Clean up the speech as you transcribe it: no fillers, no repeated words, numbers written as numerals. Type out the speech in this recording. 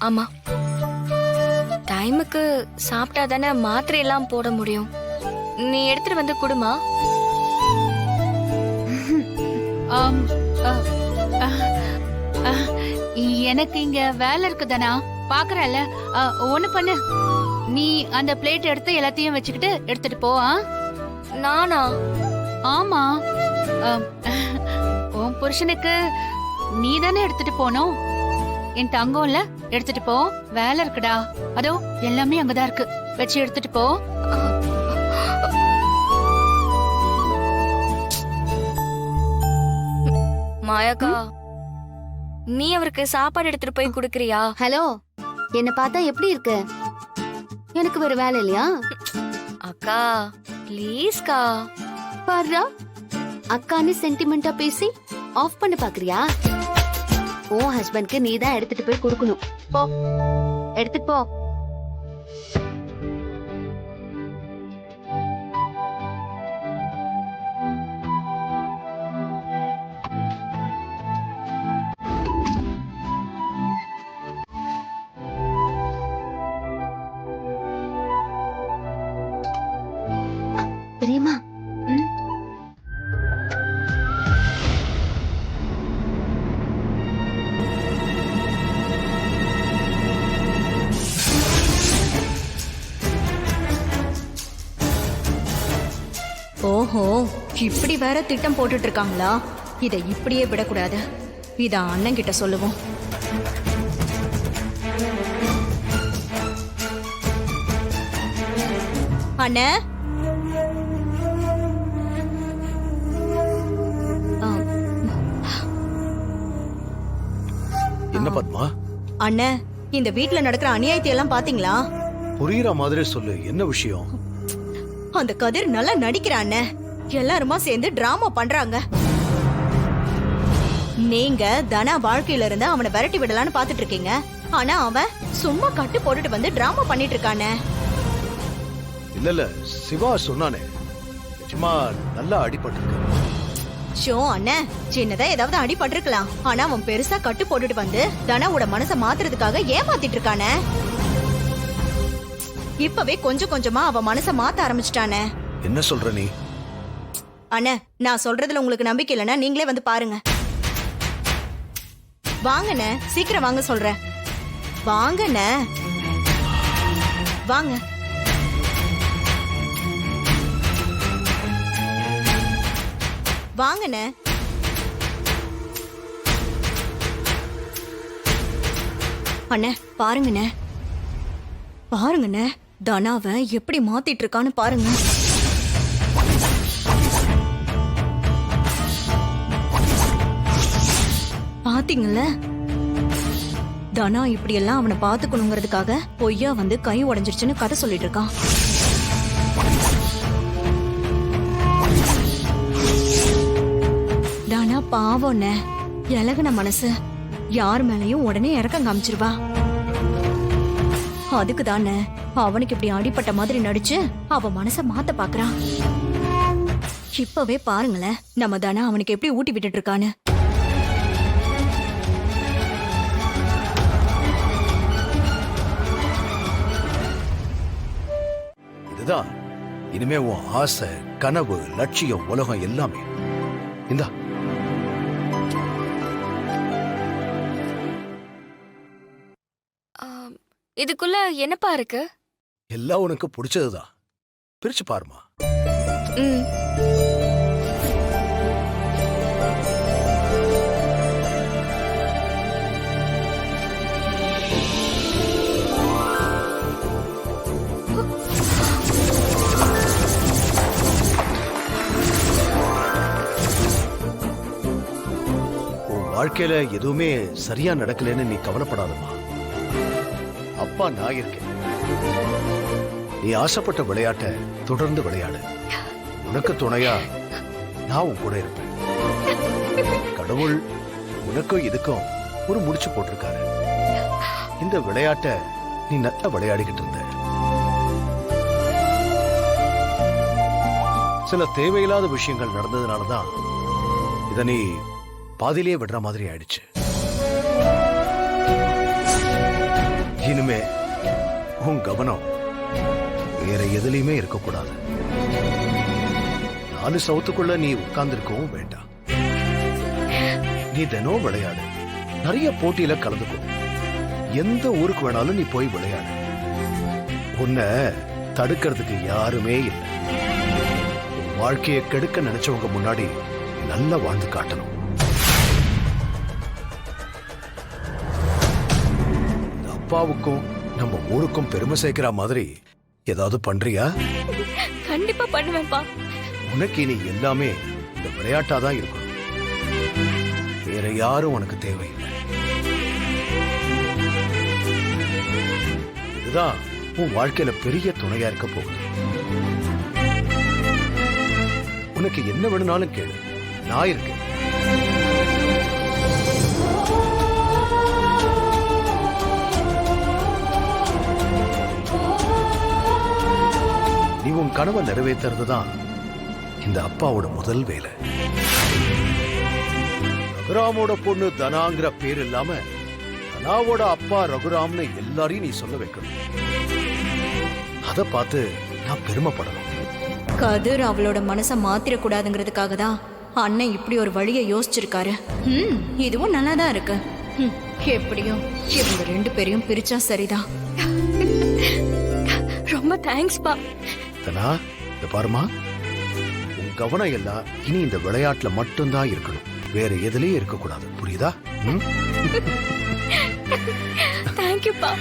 ஆமா, டைமுக்கு சாப்பிட்டா தானே மாத்திரை எல்லாம் போட முடியும். நீ எடுத்துட்டு வந்து குடுமா. ஆம், அ, அ, அ, எனக்கு இங்க வேலை இருக்குதானா பாக்குறல. ஒண்ணு பண்ணு, நீ அந்த பிளேட் எடுத்து எல்லாத்தையும் வச்சுக்கிட்டு எடுத்துட்டு போ. நானா? ஆமா, அம், உன் புருஷனுக்கு நீ தானே எடுத்துட்டு போனோம். என் தங்கம்ல எடுத்துட்டு போ, வேலை இருக்குடா. அதோ எல்லாமே அங்கதான் இருக்கு, வச்சு எடுத்துட்டு போ. மாயாக்கா, நீ அவருக்கு சாப்பாடு எடுத்துட்டு போய் குடுக்கறியா? ஹலோ, என்ன பார்த்தா எப்படி இருக்கு? எனக்கு வேற வேலை இல்லையா? அக்கா ப்ளீஸ்கா. பாருடா, அக்கான்னு சென்டிமெண்டா பேசி ஆஃப் பண்ண பாக்குறியா? உன் ஹஸ்பண்ட்க்கு நீ தான் எடுத்துட்டு போய் கொடுக்கணும். போ, எடுத்துட்டு போ. தெரியுமா? ஓஹோ, இப்படி வேற திட்டம் போட்டுட்டு இருக்காங்களா? இதை இப்படியே விடக்கூடாது. இத அண்ணன் கிட்ட சொல்லுவோம். அண்ணே, என்ன பத்மா? அண்ணே, இந்த வீட்ல நடக்கிற அநியாயத்தை எல்லாம் பாத்தீங்களா? புரியுற மாதிரி சொல்லு, என்ன விஷயம்? அந்த கதிர் நல்லா நடிக்கிறான் அண்ணே. எல்லாருமா சேர்ந்து டிராமா பண்றாங்க. நீங்க தனா வாழ்க்கையில இருந்து அவனை விரட்டி விடலான்னு பாத்துட்டு இருக்கீங்க. ஆனா அவன் சும்மா கட்டு போட்டுட்டு வந்து டிராமா பண்ணிட்டு இருக்கானே. இல்ல இல்ல, சிவா சொன்னானே, நிஜமா நல்லா அடிபட்டிருக்க. ஷோ அண்ணே, சின்னதா ஏதாவது அடிபட்டிருக்கலாம். ஆனா அவன் பெருசா கட்டு போட்டுட்டு வந்து தனாவோட மனசை மாத்துறதுக்காக ஏமாத்திட்டு இருக்கானே. இப்பவே கொஞ்சம் கொஞ்சமா அவன் மனசை மாத்த ஆரம்பிச்சிட்டானே. என்ன சொல்ற நீ? அண்ணே, நான் சொல்றதுல உங்களுக்கு நம்பிக்கை இல்லைன்னா நீங்களே வந்து பாருங்க. வாங்கண்ணே, சீக்கிரம் வாங்க சொல்றேன். வாங்கண்ணே, வாங்க. வாங்கண்ணே. அண்ணே பாருங்கண்ணே, பாருங்கண்ணே, தனாவை எப்படி மாத்திட்டு இருக்கான்னு பாருங்க. பாத்தீங்கல்ல, தனா இப்படி எல்லாம் அவனை பாத்துக்கணுங்கிறதுக்காக பொய்யா வந்து கை உடைஞ்சிருச்சுன்னு கதை சொல்லிட்டு இருக்கான். தனா பாவம்னே, இலகுன மனசு, யார் மேலயும் உடனே இறக்கம் காமிச்சிருவா. அதுக்கு தானே அவனுக்கு இப்படி அடிப்பட்ட மாதிரி நடிச்சு அவ மனச மாத்த பாக்குறான். இப்பவே பாருங்களேன், நம்ம தானே அவனுக்கு எப்படி ஊட்டி விட்டுட்டு இருக்கான்னு. இதுதான் இனிமே உன் ஆசை, கனவு, லட்சியம், உலகம் எல்லாமே. இந்தா. இதுக்குள்ள என்னப்பா இருக்கு? எல்லாம் உனக்கு பிடிச்சதுதான். பிரிச்சு பாருமா. ம். உன் வாழ்க்கையில எதுவுமே சரியா நடக்கலன்னு நீ கவலைப்படாதம்மா. அப்பா நான் இருக்கேன். நீ ஆசைப்பட்ட விளையாட்டை தொடர்ந்து விளையாடு. உனக்கு துணையா நான் உன் கூட இருப்பேன். கடவுள் உனக்கும் இதுக்கும் ஒரு முடிச்சு போட்டிருக்காரு. இந்த விளையாட்டை நீ நல்லா விளையாடிக்கிட்டு இருந்த. சில தேவையில்லாத விஷயங்கள் நடந்ததுனாலதான் இத நீ பாதியிலேயே விடுற மாதிரி ஆயிடுச்சு. இனிமே உன் கவனம் வேற எதுலயுமே இருக்கக்கூடாது. 4 சவுத்துக்குள்ள நீ உட்கார்ந்திருக்கவும் வேண்டாம். நீ தினம் விளையாடு, நிறைய போட்டியில கலந்துக்கோ, எந்த ஊருக்கு வேணாலும் நீ போய் விளையாடு. உன்னை தடுக்கிறதுக்கு யாருமே இல்லை. உன் வாழ்க்கையை கெடுக்க நினைச்சவங்க முன்னாடி நல்லா வாழ்ந்து காட்டணும். இந்த அப்பாவுக்கும் நம்ம ஊருக்கும் பெருமை சேர்க்கிற மாதிரி ஏதாவது பண்றியா? கண்டிப்பா பண்ணுவேன்ப்பா. உனக்கு இனி எல்லாமே இந்த விளையாட்டாதான் இருக்கணும். வேற யாரும் உனக்கு தேவையில்லை. இதுதான் உன் வாழ்க்கையில பெரிய துணையா இருக்க போகுது. உனக்கு என்ன வேணும்னாலும் கேளு, நான் இருக்கேன். நீ உன் கனவை நிறைவேற்றுறது தான் இந்த அப்பாவோட முதல் வேலை. ரகுராமோட பொண்ணு தனாங்கிற பேர் இல்லாம தனாவோட அப்பா ரகுராம்னு எல்லாரையும் நீ சொல்ல வைக்கணும். அத பார்த்து நான் பெருமைப்படணும். கதிர் அவளோட மனசை மாத்திரக்கூடாதுங்கிறதுக்காக தான் அண்ணன் இப்படி ஒரு வழியை யோசிச்சிருக்காரு. இதுவும் நல்லா தான் இருக்கு. எப்படியோ இவங்க 2 பேரையும் பிரிச்சா சரிதான். ரொம்ப தேங்க்ஸ்ப்பா. தனா, இந்த பாருமா, உன் கவனம் எல்லாம் இனி இந்த விளையாட்டுல மட்டும்தான் இருக்கணும். வேற எதுலயும் இருக்கக்கூடாது. புரியுதா? தேங்க்யூப்பா.